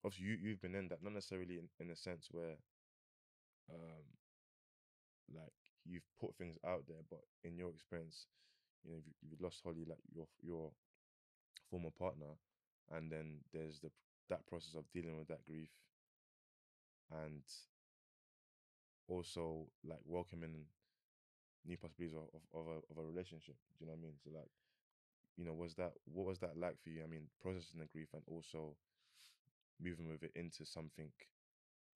obviously you've been in that, not necessarily in a sense where um like you've put things out there, but in your experience, you've lost Holly, like your former partner, and then there's that process of dealing with that grief, and also like welcoming new possibilities of a relationship. Do you know what I mean? So like, what was that like for you? I mean, processing the grief and also moving with it into something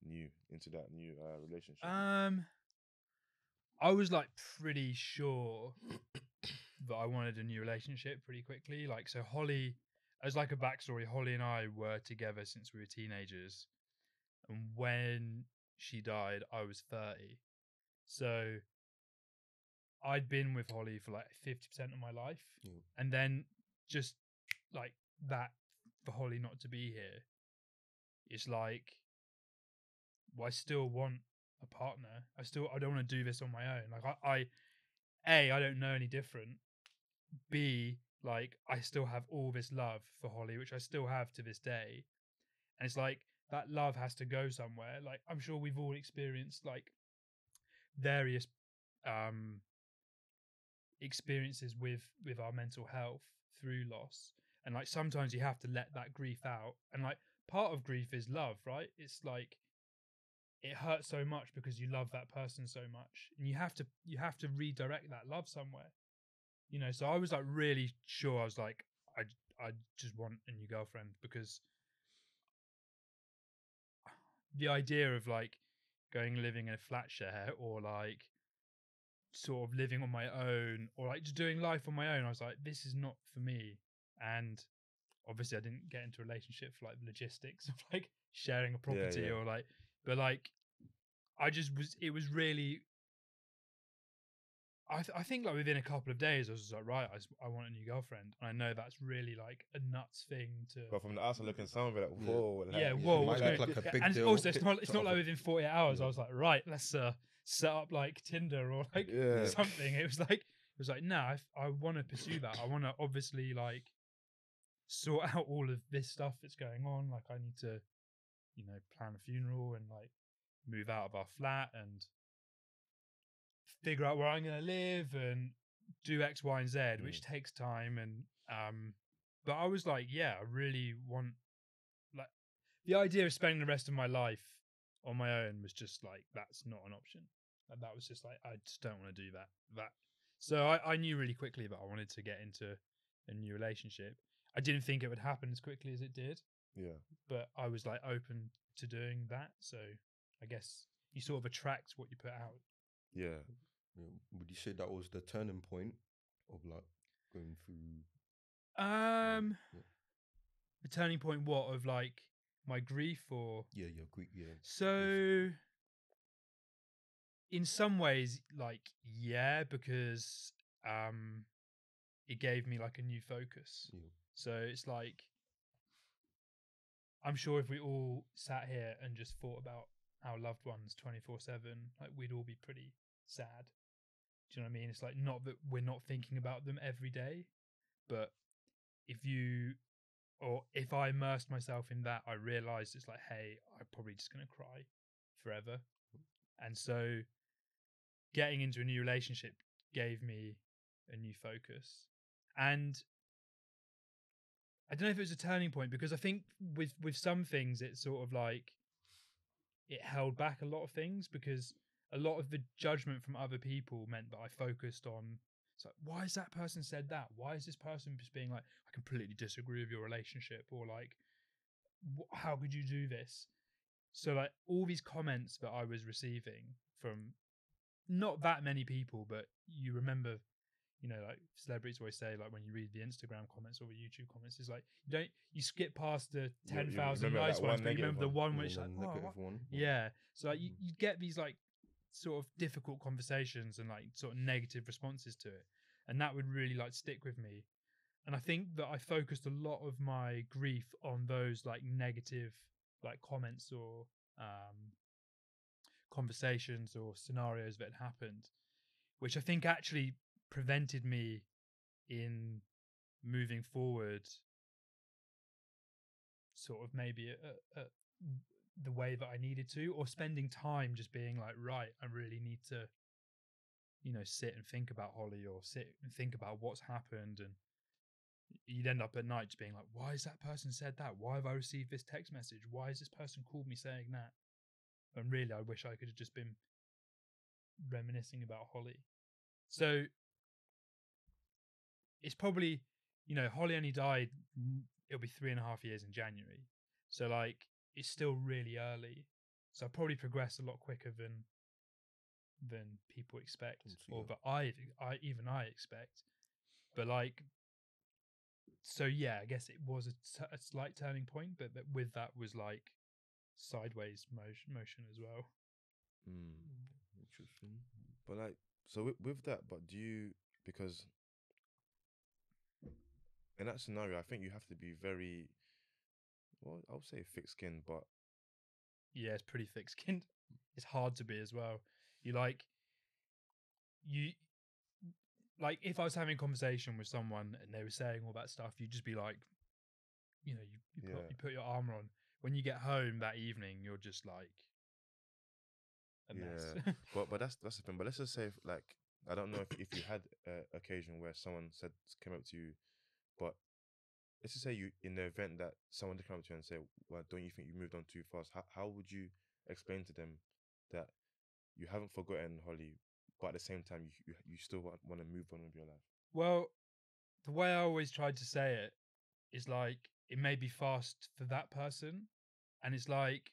new, into that new relationship. Um, I was like pretty sure that I wanted a new relationship pretty quickly. Like, so Holly, as like a backstory, Holly and I were together since we were teenagers, and when she died, I was 30. So I'd been with Holly for like 50% of my life, Yeah. and then just like that, for Holly not to be here, it's like, well, I still want a partner. I don't want to do this on my own. Like I don't know any different. B, like I still have all this love for Holly, which I still have to this day. And it's like that love has to go somewhere. Like I'm sure we've all experienced like various um experiences with our mental health through loss. And like sometimes you have to let that grief out. And like part of grief is love, right? It's like it hurts so much because you love that person so much. And you have to redirect that love somewhere. So I was like really sure. I was like, I just want a new girlfriend, because the idea of like going living in a flat share, or like sort of living on my own, or like just doing life on my own, I was like, this is not for me. And obviously I didn't get into a relationship for like the logistics of like sharing a Yeah, property, yeah, or like, but like it was really, I think like within a couple of days, I was just like, right, I want a new girlfriend. And I know that's really like a nuts thing to. but from the outside looking, someone be like, Yeah. whoa, like, Yeah, It whoa, might what's look going? like a big And deal. also, it's not like within 48 hours. Yeah. I was like, right, let's set up like Tinder or like yeah, something. It was like, no, I want to pursue that. I want to obviously like sort out all of this stuff that's going on. Like, I need to, plan a funeral and like move out of our flat and figure out where I'm going to live and do X, Y, and Z, which takes time. And but I was like, yeah, I really want, like, the idea of spending the rest of my life on my own was just like, that's not an option. And that was just like, I just don't want to do that. So I knew really quickly that I wanted to get into a new relationship. I didn't think it would happen as quickly as it did, yeah. but I was like open to doing that. So I guess you sort of attract what you put out. Yeah. Yeah. Would you say that was the turning point of like going through? Yeah. The turning point, what, of like my grief, or Yeah, yeah, quick, yeah. so in some ways, like, yeah, because it gave me like a new focus. Yeah. So it's like, I'm sure if we all sat here and just thought about our loved ones 24/7, like we'd all be pretty sad. Do you know what I mean? It's like, not that we're not thinking about them every day, but if you or if I immersed myself in that, I realized it's like, hey, I'm probably just going to cry forever. And so getting into a new relationship gave me a new focus. And I don't know if it was a turning point, because I think with some things it's sort of like it held back a lot of things, because a lot of the judgment from other people meant that I focused on, it's like, why has that person said that? Why is this person just being like, I completely disagree with your relationship, or like, how could you do this? So like all these comments that I was receiving from not that many people, but you remember, like celebrities always say, like when you read the Instagram comments or the YouTube comments, it's like you skip past the You 10,000 remember nice that ones, one but you negative remember the one. one Yeah, which the like, negative what? one. Yeah. So like you get these like sort of difficult conversations and like sort of negative responses to it, and that would really like stick with me. And I think that I focused a lot of my grief on those like negative like comments or conversations or scenarios that had happened, which I think actually prevented me in moving forward sort of maybe the way that I needed to, or spending time just being like, right, I really need to, sit and think about Holly, or sit and think about what's happened. And you'd end up at night just being like, why has that person said that? Why have I received this text message? Why has this person called me saying that? And really, I wish I could have just been reminiscing about Holly. So it's probably, Holly only died, it'll be 3.5 years in January. So like, it's still really early. So I probably progressed a lot quicker than people expect, or that I expect. But like, so yeah, I guess it was a slight turning point, but with that was like sideways motion as well. Interesting. But like, so with that, but do you, because in that scenario, I think you have to be very, well, I would say thick-skinned, but yeah, it's pretty thick-skinned. It's hard to be as well. You if I was having a conversation with someone and they were saying all that stuff, you'd just be like, you put your armor on. When you get home that evening, you're just like a mess. but that's the thing. But let's just say, like, I don't know if you had an occasion where someone came up to you, but let's just say you, in the event that someone did come up to you and say, well, don't you think you moved on too fast? How would you explain to them that you haven't forgotten Holly, but at the same time you still want to move on with your life? Well, the way I always tried to say it is like, it may be fast for that person, and it's like,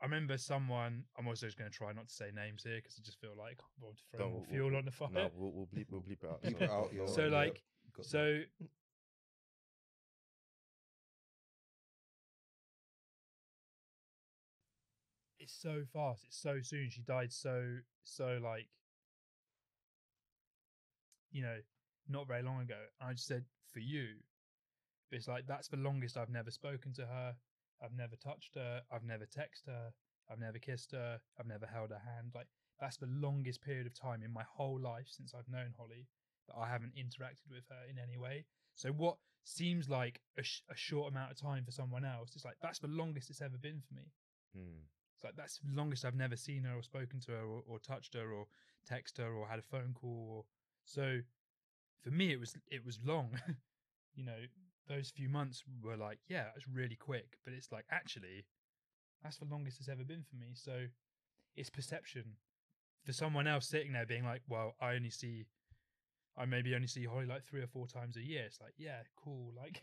I remember someone. I'm also just going to try not to say names here because I just feel like I want to throw more fuel on the fire. No, we'll bleep it out. Bleep it out. So like, so it's so fast. It's so soon. She died so like, not very long ago. And I just said, for you, it's like, that's the longest I've never spoken to her. I've never touched her. I've never texted her. I've never kissed her. I've never held her hand. Like, that's the longest period of time in my whole life since I've known Holly that I haven't interacted with her in any way. So what seems like a short amount of time for someone else, it's like, that's the longest it's ever been for me. It's like, that's the longest I've never seen her or spoken to her or touched her or texted her or had a phone call. So for me, it was long. Those few months were like, yeah, it's really quick, but it's like, actually, that's the longest it's ever been for me. So it's perception. For someone else sitting there being like, well, I maybe only see Holly like 3 or 4 times a year. It's like, yeah, cool. Like,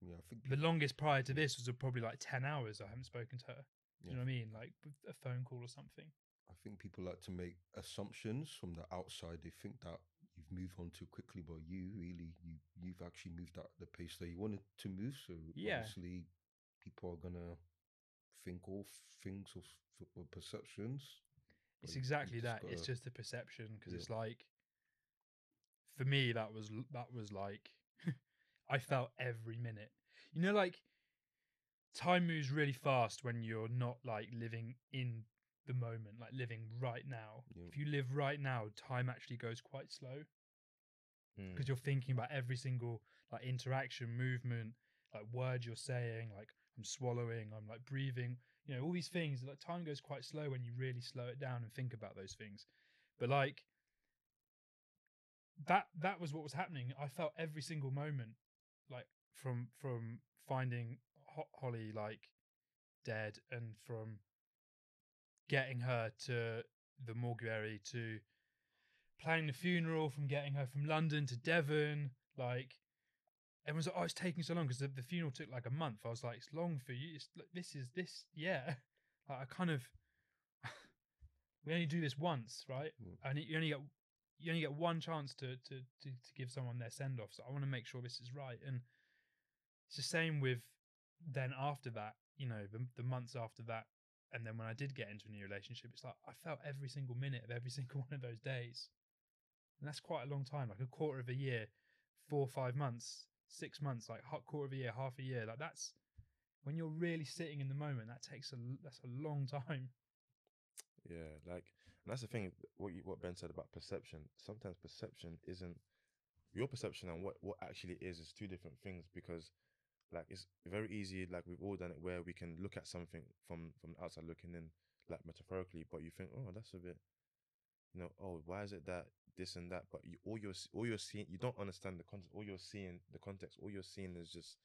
yeah, I think the longest prior to this was probably like 10 hours I haven't spoken to her. Do you know what I mean? Like a phone call or something. I think people like to make assumptions from the outside. They think that you've moved on too quickly, but you've actually moved at the pace that you wanted to move. So obviously, people are gonna think all things of perceptions. It's exactly that. It's just a perception, because it's like, for me, that was like, I felt every minute. Like, time moves really fast when you're not like living in the moment, like living right now. If you live right now, time actually goes quite slow, because you're thinking about every single like interaction, movement, like word you're saying, like I'm swallowing, I'm like breathing, all these things. Like, time goes quite slow when you really slow it down and think about those things. But like, that was what was happening. I felt every single moment, like from finding Holly like dead, and from getting her to the mortuary, to planning the funeral, from getting her from London to Devon. Like, everyone's like, oh, it's taking so long because the funeral took like a month. I was like, it's long for you. It's like, yeah. Like, I kind of, we only do this once, right? And you only get one chance to give someone their send off. So I want to make sure this is right. And it's the same with then after that, the months after that. And then when I did get into a new relationship, it's like, I felt every single minute of every single one of those days. And that's quite a long time, like a quarter of a year, 4 or 5 months, 6 months, like quarter of a year, half a year. Like, that's when you're really sitting in the moment. That's a long time. Yeah, like, and that's the thing. What Ben said about perception. Sometimes perception isn't your perception, and what actually is two different things. Because like it's very easy. Like we've all done it, where we can look at something from the outside looking in, like metaphorically, but you think, oh, that's a bit, oh, why is it that this and that? But all you're seeing, you don't understand the context. All you're seeing, the context, all you're seeing is just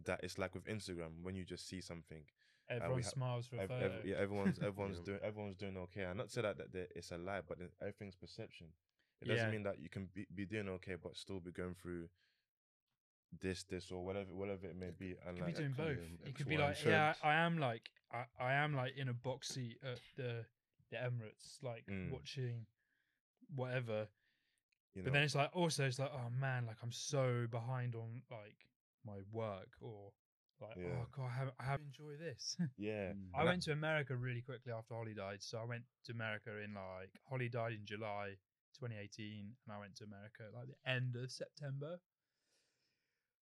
that. It's like with Instagram, when you just see something, Everyone smiles for a photo. yeah, everyone's Yeah. everyone's doing okay. I'm not saying that it's a lie, but everything's perception. It doesn't Yeah. mean that you can be doing okay, but still be going through this, or whatever it may be. And You could be like, doing both. yeah, You X, could be Y, and like, Z. yeah, I am like in a box seat at the Emirates, like watching whatever. But then it's like, also it's like, oh man, like I'm so behind on like my work, or like, Yeah. oh god, I haven't enjoyed this. yeah, I and went to America really quickly after Holly died. So I went to America in like, Holly died in July 2018, and I went to America at like the end of September.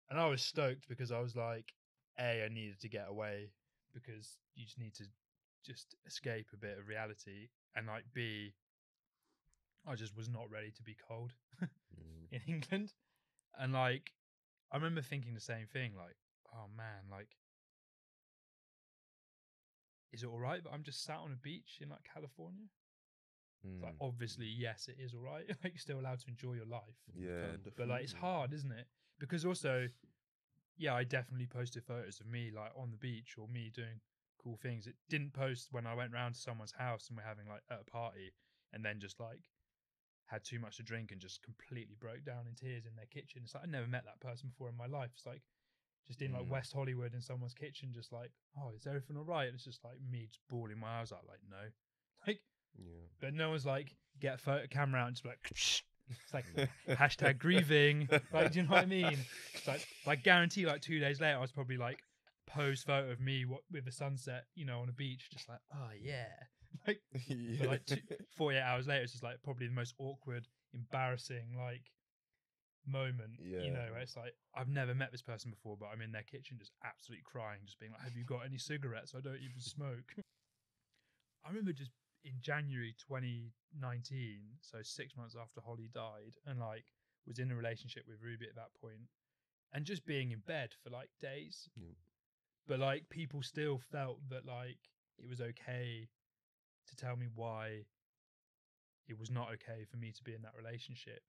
And I was stoked because I was like, A, I needed to get away because you just need to just escape a bit of reality. And like, B, I just was not ready to be cold in England. And like, I remember thinking the same thing, like, oh man, like, is it all right? But I'm just sat on a beach in like California. It's like, obviously, yes, it is all right. Like, you're still allowed to enjoy your life. yeah, But like, it's hard, isn't it? Because also, yeah, I definitely posted photos of me like on the beach or me doing cool things. It didn't post when I went round to someone's house and we're having like at a party, and then just like had too much to drink and just completely broke down in tears in their kitchen. It's like I never met that person before in my life. It's like just in like West Hollywood in someone's kitchen, just like, oh, is everything all right? And it's just like me just bawling my eyes out, like, no. Like, but no one's like, get a photo camera out and just like, it's like hashtag grieving. Like, do you know what I mean? It's like guarantee like 2 days later, I was probably like pose photo of me with the sunset, on a beach, just like, oh yeah. Like, but like 48 hours later, it's just like probably the most awkward, embarrassing like moment, where it's like, I've never met this person before, but I'm in their kitchen just absolutely crying, just being like, have you got any cigarettes? I don't even smoke. I remember just in January 2019, so 6 months after Holly died, and like was in a relationship with Ruby at that point, and just being in bed for like days. But like people still felt that like it was okay to tell me why it was not okay for me to be in that relationship,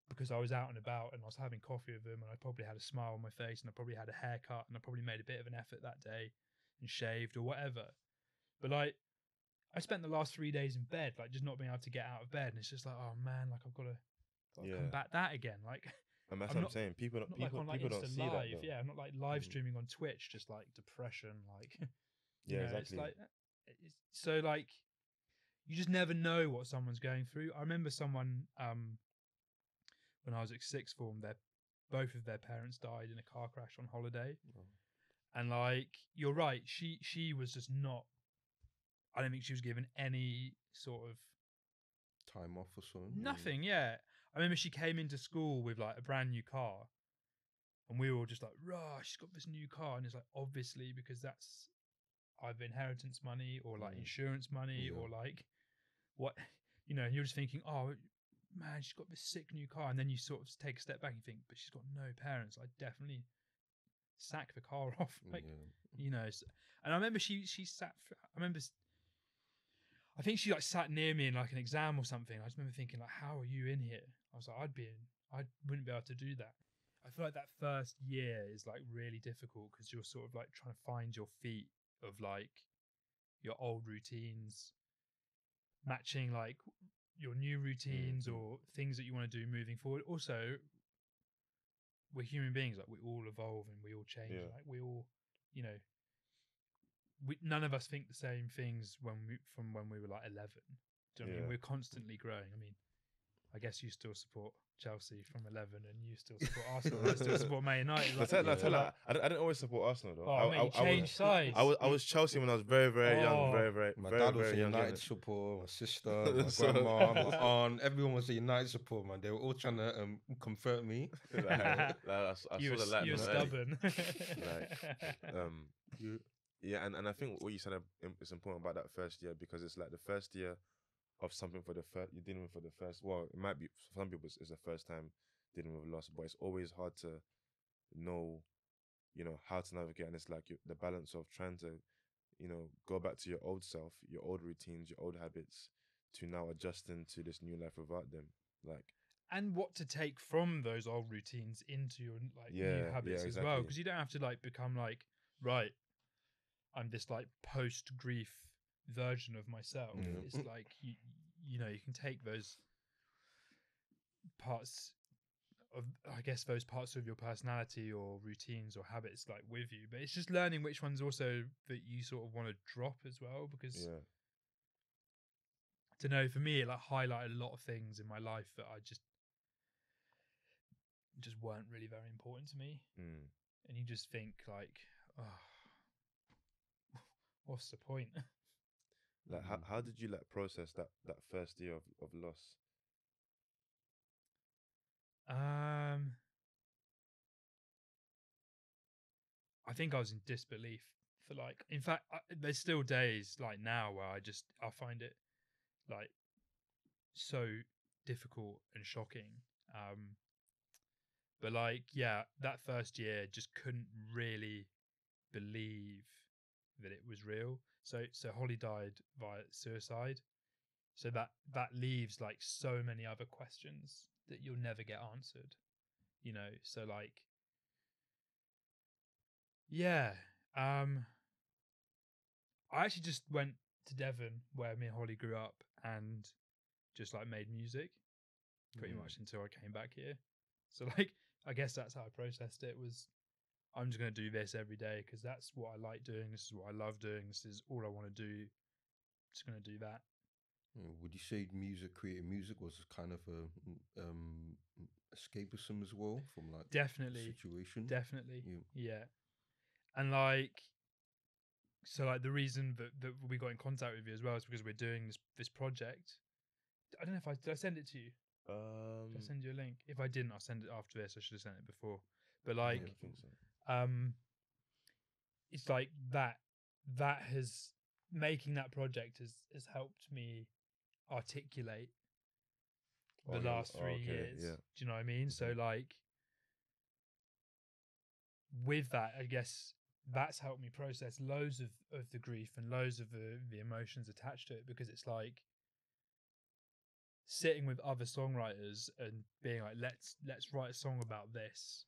because I was out and about and I was having coffee with them, and I probably had a smile on my face, and I probably had a haircut, and I probably made a bit of an effort that day and shaved or whatever. But like, I spent the last 3 days in bed, like just not being able to get out of bed, and it's just like, oh man, like I've got to combat that again. Like, and that's I'm what not I'm saying. People not like on like people don't Insta see that Live, though. yeah, I'm not like live streaming on Twitch, just like depression, like Yeah, it's exactly. like so like you just never know what someone's going through. I remember someone when I was at sixth form, both of their parents died in a car crash on holiday, and like you're right, she was just not. I don't think she was given any sort of time off or something. nothing. Yeah, I remember she came into school with like a brand new car, and we were all just like, "Rah, she's got this new car," and it's like obviously because that's either inheritance money or like insurance money or like what and you're just thinking, oh man, she's got this sick new car, and then you sort of take a step back and think, but she's got no parents. I definitely sack the car off, like and I remember she sat. I think she like sat near me in like an exam or something. I just remember thinking like, how are you in here? I was like, I wouldn't be able to do that. I feel like that first year is like really difficult because you're sort of like trying to find your feet of like your old routines matching like your new routines or things that you want to do moving forward. Also, we're human beings, like we all evolve and we all change. Like we all, none of us think the same things from when we were like 11. Do you know what I mean? We're constantly growing. I mean, I guess you still support Chelsea from 11, and you still support Arsenal. I still support Man United. Like, I didn't always support Arsenal though. Oh, mate, you changed sides. I was Chelsea when I was very, very young. My very, dad was very a young. United supporter. My sister, my grandma, my aunt, everyone was a United supporter, man. They were all trying to convert me. I you saw the light. You were stubborn. Yeah, and I think what you said is important about that first year, because it's like the first year of something you're dealing with for the first. Well, it might be for some people it's the first time dealing with loss, but it's always hard to know how to navigate. And it's like the balance of trying to, go back to your old self, your old routines, your old habits, to now adjusting to this new life without them. Like, and what to take from those old routines into your like new yeah, habits as well, exactly. because you don't have to like become like, right, I'm this like post grief version of myself. Yeah. It's like you can take those parts of, I guess, those parts of your personality or routines or habits like with you, but it's just learning which ones also that you sort of want to drop as well, because Yeah. to know, for me, it like highlighted a lot of things in my life that I just weren't really very important to me. Mm. And you just think like, oh, what's the point? Like, how did you like process that first year of loss? um I think I was in disbelief for like, in fact, there's still days like now where I find it like so difficult and shocking. But like, yeah, that first year just couldn't really believe that it was real. So Holly died via suicide. So that leaves like so many other questions that you'll never get answered. So like, yeah. I actually just went to Devon where me and Holly grew up and just like made music pretty Mm. much until I came back here. So like, I guess that's how I processed it. Was I'm just going to do this every day because that's what I like doing. This is what I love doing. This is all I want to do. Just going to do that. Would you say creating music was kind of a escapism as well from like the Definitely, situation? definitely, Yeah. yeah. And like, so like the reason that we got in contact with you as well is because we're doing this project. I don't know if did I send it to you. Did I Um, send you a link? If I didn't, I'll send it after this. I should have sent it before. But I like, don't think so. um, it's like that has making that project has helped me articulate the last Oh, 3 years. okay, yeah. Do you know what I mean? So Mhm. like with that, I guess that's helped me process loads of the grief and loads of the emotions attached to it, because it's like sitting with other songwriters and being like, let's write a song about this,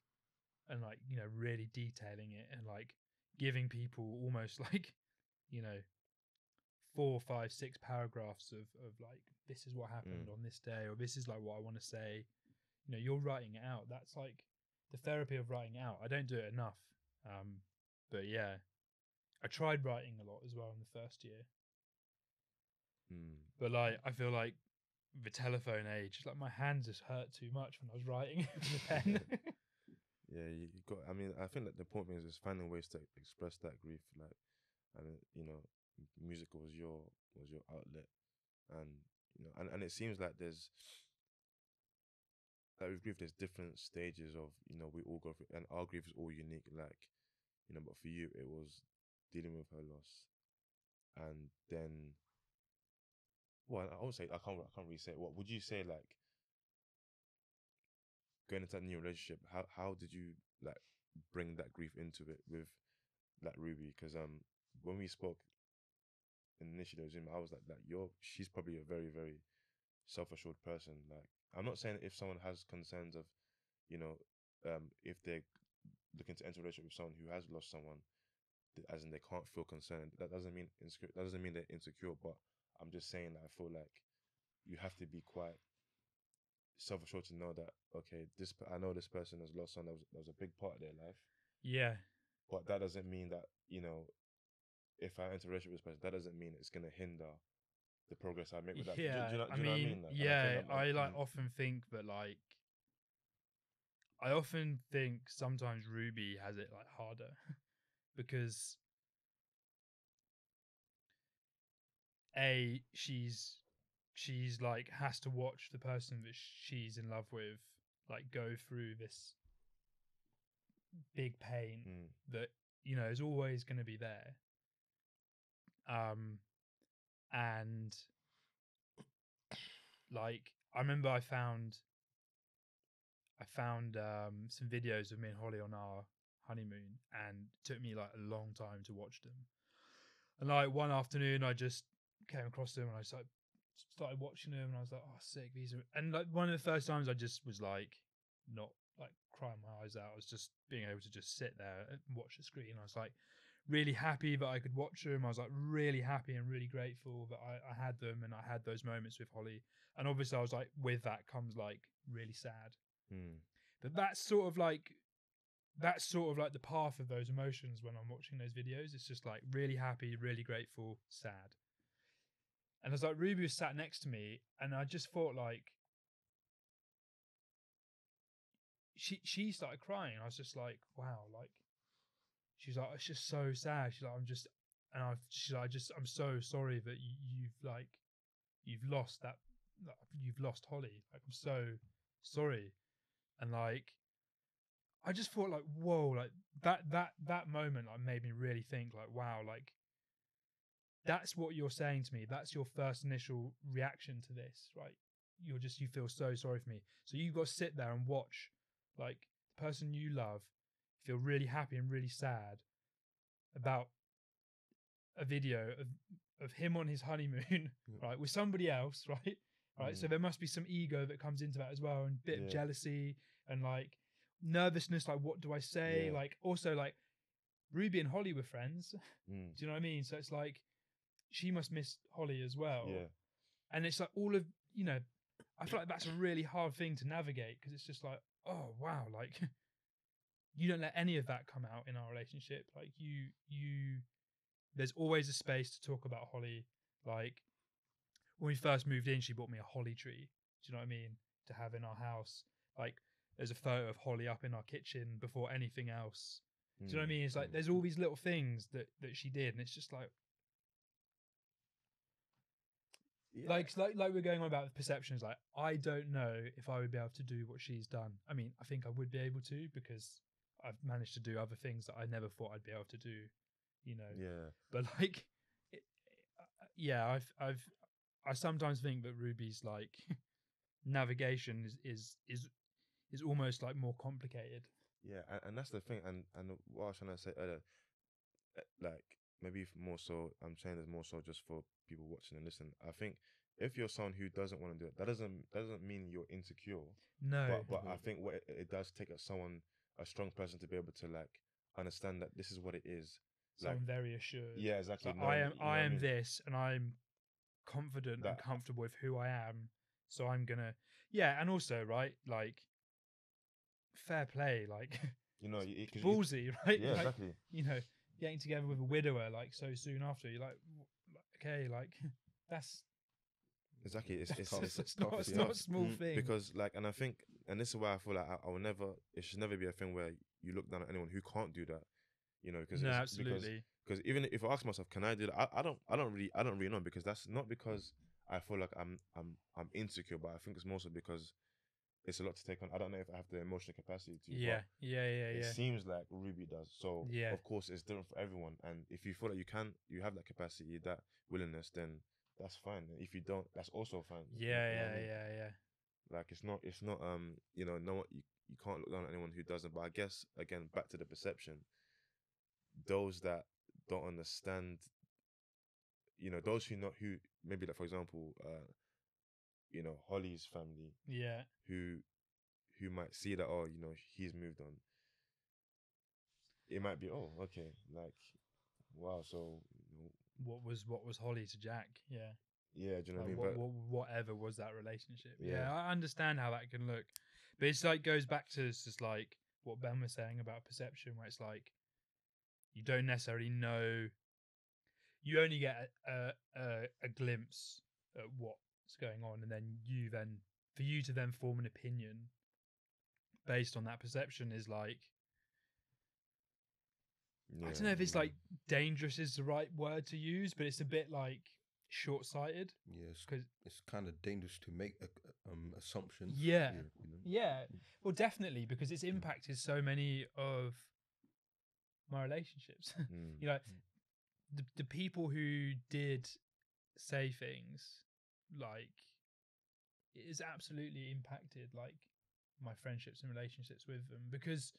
and like, really detailing it and like giving people almost like, you know 4, 5, 6 paragraphs of like, this is what happened Mm. on this day, or this is like what I want to say. You're writing it out. That's like the therapy of writing out. I don't do it enough. But yeah, I tried writing a lot as well in the first year. Mm. But like, I feel like the telephone age, like my hands just hurt too much when I was writing with a pen. Yeah, you got. I mean, I think that the point is just finding ways to express that grief, like, and music was your outlet, and and it seems like with grief, there's different stages of, we all go through, and our grief is all unique, like, but for you, it was dealing with her loss, and then, well, I would say I can't really say. What would you say, like, going into that new relationship? How did you like bring that grief into it with like Ruby? Because when we spoke initially, I was like, she's probably a very, very self-assured person. Like, I'm not saying if someone has concerns of, you know, if they're looking to enter a relationship with someone who has lost someone, as in they can't feel concerned. That doesn't mean insecure. That doesn't mean they're insecure. But I'm just saying that I feel like you have to be quite self-assured to know that, okay, I know this person has lost someone that was a big part of their life, Yeah. but that doesn't mean that, if I enter a relationship with this person, that doesn't mean it's gonna hinder the progress I make with that. Do, Yeah. do you know? I Do you know what I mean, mean? Like, and I think yeah, I'm I like often think that like, I often think sometimes Ruby has it like harder because she's like has to watch the person that she's in love with like go through this big pain mm, that is always going to be there. And like, I remember I found some videos of me and Holly on our honeymoon, and it took me like a long time to watch them. And like one afternoon, I just came across them and I started watching them, and I was like, "Oh, sick! These are." And like one of the first times, I just was like, not like crying my eyes out. I was just being able to just sit there and watch the screen. I was like really happy that I could watch them. I was like really happy and really grateful that I had them, and I had those moments with Holly. And obviously, I was like, with that comes like really sad. But that's sort of like the path of those emotions when I'm watching those videos. It's just like really happy, really grateful, sad. And it's like Ruby was sat next to me, and I just thought like she started crying. I was just like, wow, like she's like, it's just so sad. She's like, she's like, I'm so sorry that you've lost that, you've lost Holly. Like, I'm so sorry. And like, I just thought like, whoa, like that moment like made me really think like, wow, like that's what you're saying to me. That's your first initial reaction to this, right? You feel so sorry for me. So you've got to sit there and watch like the person you love feel really happy and really sad about a video of him on his honeymoon, right, with somebody else, right? Right. So there must be some ego that comes into that as well, and a bit of jealousy and like nervousness, like what do I say? Like also like Ruby and Holly were friends. Do you know what I mean? So it's like she must miss Holly as well. Yeah. And it's like all of, I feel like that's a really hard thing to navigate, because it's just like, oh wow, like you don't let any of that come out in our relationship. Like there's always a space to talk about Holly. Like when we first moved in, she bought me a holly tree. Do you know what I mean? To have in our house. Like there's a photo of Holly up in our kitchen before anything else. Do you know what I mean? It's like there's all these little things that she did, and it's just like, like we're going on about the perceptions. Like I don't know if I would be able to do what she's done. I mean, I think I would be able to, because I've managed to do other things that I never thought I'd be able to do. Yeah. But like, yeah, I sometimes think that Ruby's like navigation is almost like more complicated. Yeah, and that's the thing. And what I was trying to say earlier, like maybe more so, I'm saying this more so just for people watching and listening. I think if you're someone who doesn't want to do it, that doesn't mean you're insecure. No, but I think what it does take a strong person to be able to like understand that this is what it is. so Like, I'm very assured. yeah, exactly. Like, I am mean? this, and I'm confident and That comfortable with who I am. So I'm gonna, yeah, and also right, like fair play, like ballsy, right? Yeah, like, exactly. Getting together with a widower like so soon after, you're like, okay, like that's exactly. it's not a small thing. Because like, and I think, and this is why I feel like I will never. It should never be a thing where you look down at anyone who can't do that. Because no, absolutely. Because even if I ask myself, can I do that? I don't really know, because that's not because I feel like I'm insecure, but I think it's more so because it's a lot to take on. I don't know if I have the emotional capacity to. Yeah. It seems like Ruby does. So yeah, of course it's different for everyone. And if you feel like you have that capacity, that willingness, then that's fine. And if you don't, that's also fine. yeah. Like it's not no, you can't look down on anyone who doesn't. But I guess again, back to the perception, those that don't understand, those who maybe, like for example, Holly's family, yeah. who might see that, oh, he's moved on. It might be, oh, okay, like, wow, so What was Holly to Jack? Yeah. Yeah, do you know like what I mean? whatever was that relationship. Yeah. I understand how that can look, but it's like goes back to just like what Ben was saying about perception, where it's like you don't necessarily know. You only get a glimpse at what's going on, and then for you to then form an opinion based on that perception is like, I don't know if it's like dangerous is the right word to use, but it's a bit like short-sighted. Yes, because it's kind of dangerous to make assumptions. Yeah. Well, definitely, because it's impacted so many of my relationships. The people who did say things, like, it has absolutely impacted like my friendships and relationships with them, because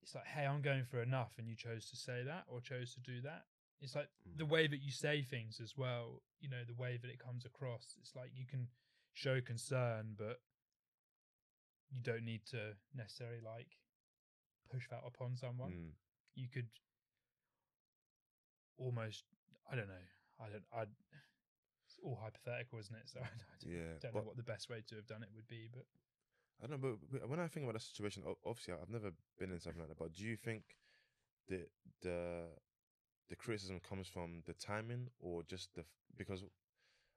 it's like, hey, I'm going for enough, and you chose to say that or chose to do that. It's like the way that you say things as well, the way that it comes across. It's like you can show concern, but you don't need to necessarily like push that upon someone. You could almost, I don't know, it's all hypothetical, isn't it? So I don't know what the best way to have done it would be, but I don't know. But when I think about the situation, obviously I've never been in something like that. But do you think that the criticism comes from the timing, or just because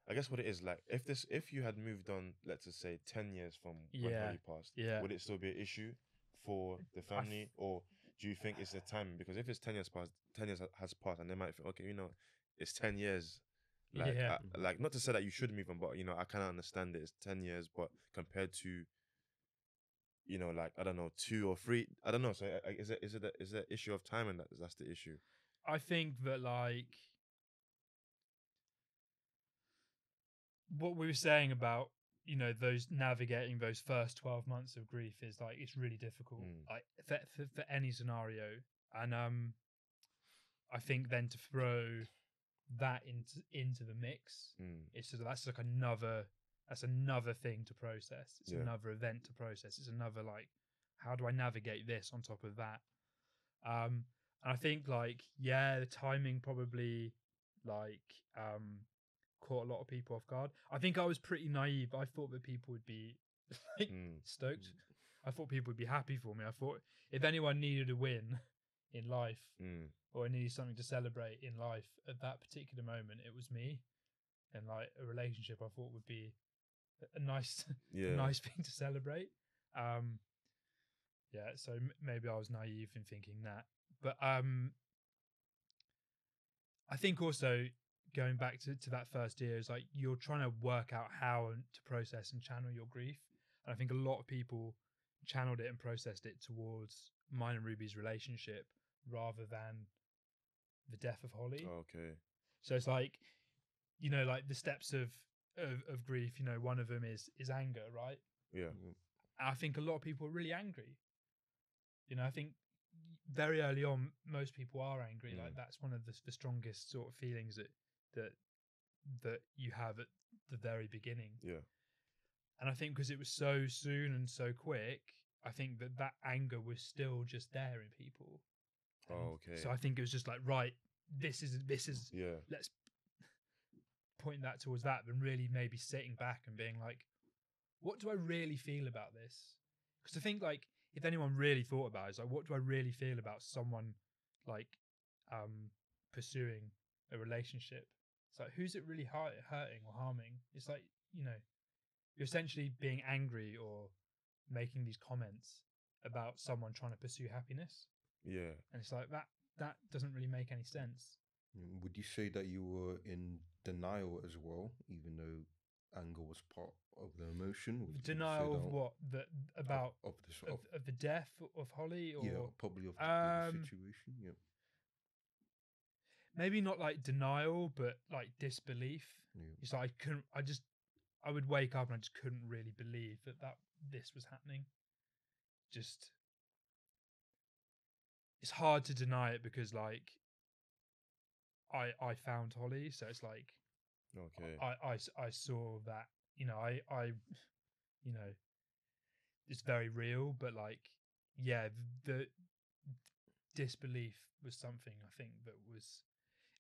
I guess what it is, like, if you had moved on, let's just say 10 years from when Holly passed, would it still be an issue for the family, or do you think it's the timing? Because if it's 10 years past, 10 years has passed, and they might think, okay, it's 10 years. Like, like, not to say that you should move on, but I kind of understand it. It's 10 years, but compared to, like, I don't know, 2 or 3, I don't know. So is it issue of timing that's the issue? I think that, like, what we were saying about those navigating those first 12 months of grief is like, it's really difficult, like for any scenario. And I think then to throw that into the mix, it's just, that's like another thing to process. It's another event to process. It's another, like, how do I navigate this on top of that? And I think, like, the timing probably, like, caught a lot of people off guard. I think I was pretty naive. I thought that people would be like stoked. I thought people would be happy for me. I thought if anyone needed a win in life, or needed something to celebrate in life at that particular moment, it was me. And, like, a relationship, I thought would be a nice a nice thing to celebrate. So maybe I was naive in thinking that. But I think also, going back to that first year, is like you're trying to work out how to process and channel your grief. And I think a lot of people channeled it and processed it towards mine and Ruby's relationship rather than the death of Holly. Okay. So it's like, like the steps of grief, one of them is anger, right? Yeah. And I think a lot of people are really angry. I think very early on, most people are angry. Like, that's one of the strongest sort of feelings that you have at the very beginning. Yeah. And I think because it was so soon and so quick, I think that anger was still just there in people. And okay. So I think it was just like, right, this is let's point that towards that, and really maybe sitting back and being like, what do I really feel about this? Because I think, like, if anyone really thought about it, it's like, what do I really feel about someone, like, pursuing a relationship? It's like, who's it really hurting or harming? It's like, you're essentially being angry or making these comments about someone trying to pursue happiness. Yeah. And it's like, that doesn't really make any sense. Would you say that you were in denial as well, even though anger was part of the emotion? Denial of what? About of the death of Holly? Or probably of the situation. Yeah. Maybe not like denial, but like disbelief. Yeah. It's like I would wake up and I just couldn't really believe that this was happening. Just, it's hard to deny it because, like, I found Holly, so it's like, okay, I saw that, I it's very real, but, like, the disbelief was something I think that was,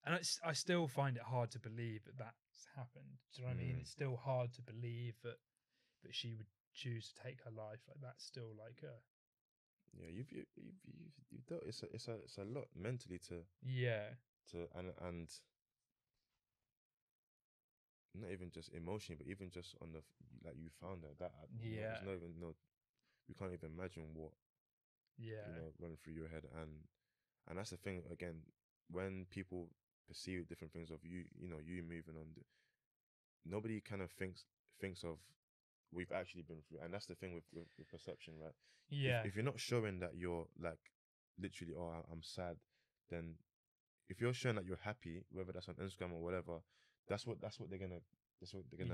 and I still find it hard to believe that that's happened. Do you know what I mean? It's still hard to believe that she would choose to take her life. Like, that's still like a, yeah. You've done, it's a lot mentally to and not even just emotionally, but even just on the, like, you found her, that there's not even you can't even imagine what running through your head, and that's the thing again, when people perceive different things of you, you moving on, nobody kind of thinks of we've actually been through, and that's the thing with perception, right? If you're not showing that you're, like, literally, oh, I'm sad, then if you're showing that you're happy, whether that's on Instagram or whatever, that's what they're gonna absorb. They're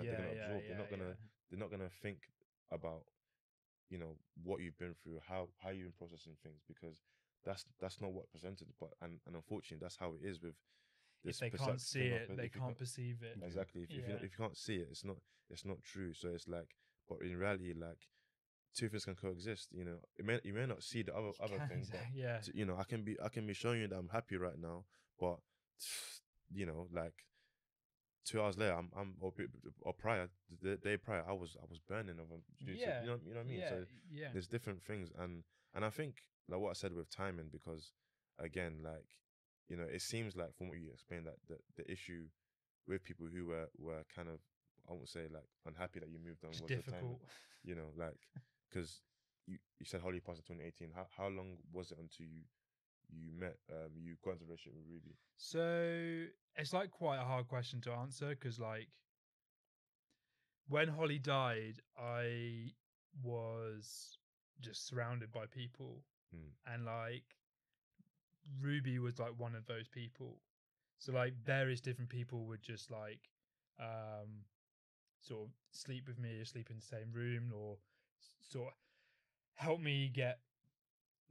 not gonna think about what you've been through, how you've been processing things, because that's not what presented. But and unfortunately, that's how it is with this. If they can't see it, they can't perceive it. Exactly. If you can't see it, it's not true. So it's like, but in reality, like, two things can coexist. You know, you may not see the other thing, but you know, I can be showing you that I'm happy right now, but you know, like 2 hours later, or prior, the day prior, I was burning of them. You know what I mean. So there's different things, and I think like what I said with timing, because again, like, you know, it seems like from what you explained that the issue with people who were kind of, I won't say like unhappy that you moved on, was was difficult. the timing. You know, like, because you said Holly passed in 2018. How long was it until you met you got into a relationship with Ruby? So it's like quite a hard question to answer, because like when Holly died, I was just surrounded by people, and like Ruby was like one of those people. So like various different people would just like sort of sleep with me or sleep in the same room, or sort of help me get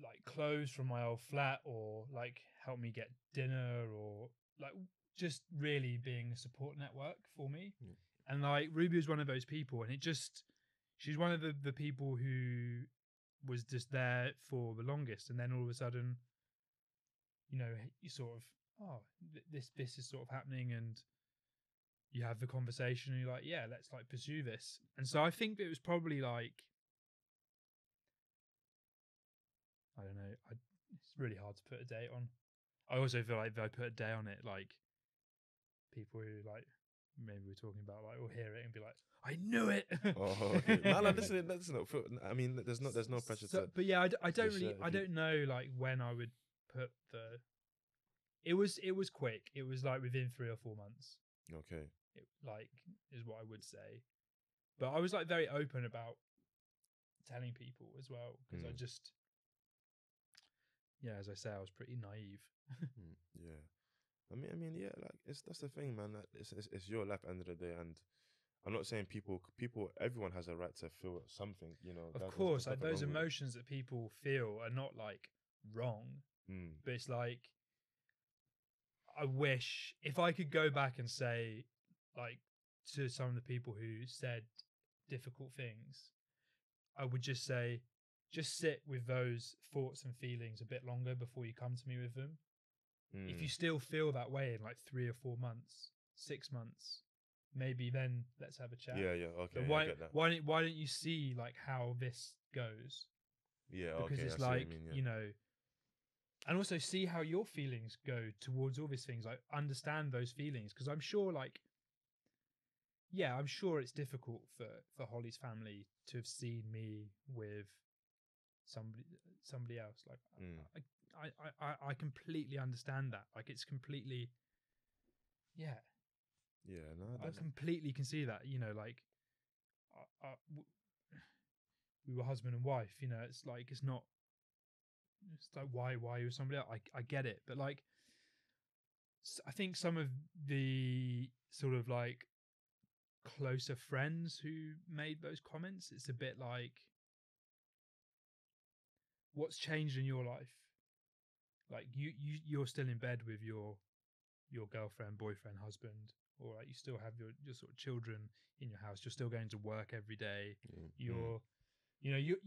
like clothes from my old flat, or like help me get dinner, or like just really being a support network for me. And like Ruby was one of those people, and she's one of the people who was just there for the longest, and then all of a sudden, you know, you sort of, oh, this is sort of happening, and you have the conversation, and you're like, yeah, let's like pursue this. And so I think it was probably like, I don't know, it's really hard to put a date on. I also feel like if I put a day on it, like people who like maybe we're talking about like will hear it and be like, I knew it. Oh, okay. No, that's not. I mean, there's no pressure to. But yeah, I don't really, I don't know like when I would put the. It was quick. It was like within 3 or 4 months. Okay. It like is what I would say, but I was like very open about telling people as well, because I just, yeah, as I say, I was pretty naive. Yeah. I mean, yeah, like that's the thing, man. Like, it's your life at the end of the day, and I'm not saying everyone has a right to feel something, you know. Of course, like those emotions that people feel are not like wrong, but it's like, I wish if I could go back and say, like, to some of the people who said difficult things, I would just say, just sit with those thoughts and feelings a bit longer before you come to me with them. If you still feel that way in like 3 or 4 months, 6 months, maybe then let's have a chat. Yeah, okay. Why, I get that. why don't you see like how this goes? Yeah, because okay. It's like, you know, and also see how your feelings go towards all these things. Like understand those feelings, because I'm sure, like, yeah, I'm sure it's difficult for Holly's family to have seen me with somebody else. Like, I completely understand that. Like, it's completely, yeah, no, I completely can see that. You know, like, we were husband and wife. You know, it's like it's not. It's like why you're somebody else. I get it, but like, I think some of the sort of like closer friends who made those comments, it's a bit like, what's changed in your life? Like you're still in bed with your girlfriend, boyfriend, husband, or like you still have your sort of children in your house. You're still going to work every day. You know, you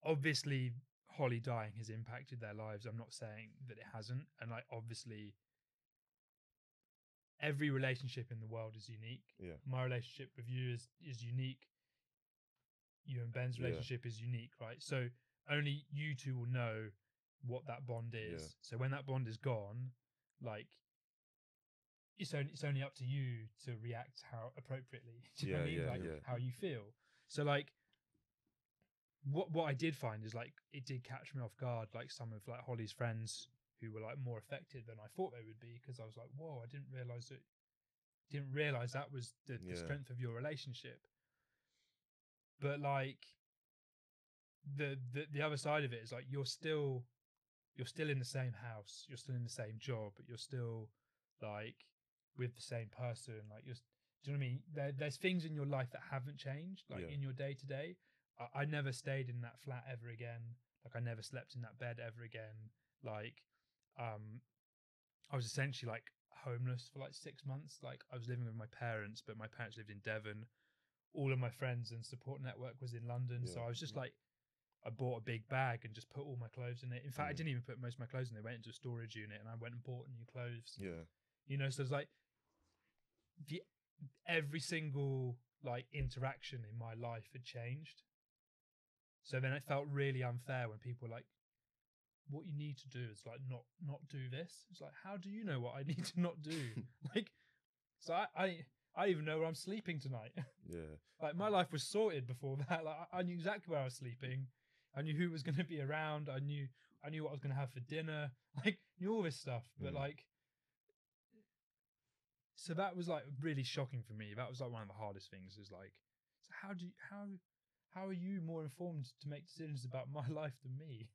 obviously, Holly dying has impacted their lives. I'm not saying that it hasn't, and like obviously every relationship in the world is unique. Yeah. My relationship with you is unique. You and Ben's relationship is unique, right? So only you two will know what that bond is. Yeah. So when that bond is gone, like it's only up to you to react how appropriately. Do you know what I mean? Like how you feel. So like what I did find is like it did catch me off guard, like some of like Holly's friends who were like more affected than I thought they would be, because I was like, whoa, I didn't realize that was the strength of your relationship. But like the other side of it is like you're still in the same house, you're still in the same job, but you're still like with the same person. Like do you know what I mean? There's things in your life that haven't changed, like in your day to day. I never stayed in that flat ever again. Like I never slept in that bed ever again. Like I was essentially like homeless for like 6 months. Like I was living with my parents, but my parents lived in Devon. All of my friends and support network was in London, so I was just like, I bought a big bag and just put all my clothes in it. In fact, I didn't even put most of my clothes in. They went into a storage unit, and I went and bought new clothes. Yeah. You know, so it's like every single like interaction in my life had changed. So then it felt really unfair when people were like, what you need to do is like not do this. It's like, how do you know what I need to not do? Like, so I even know where I'm sleeping tonight. Yeah. Like my life was sorted before that. Like I knew exactly where I was sleeping. I knew who was going to be around. I knew what I was going to have for dinner. Like knew all this stuff. But like, so that was like really shocking for me. That was like one of the hardest things. Is like, so how are you more informed to make decisions about my life than me?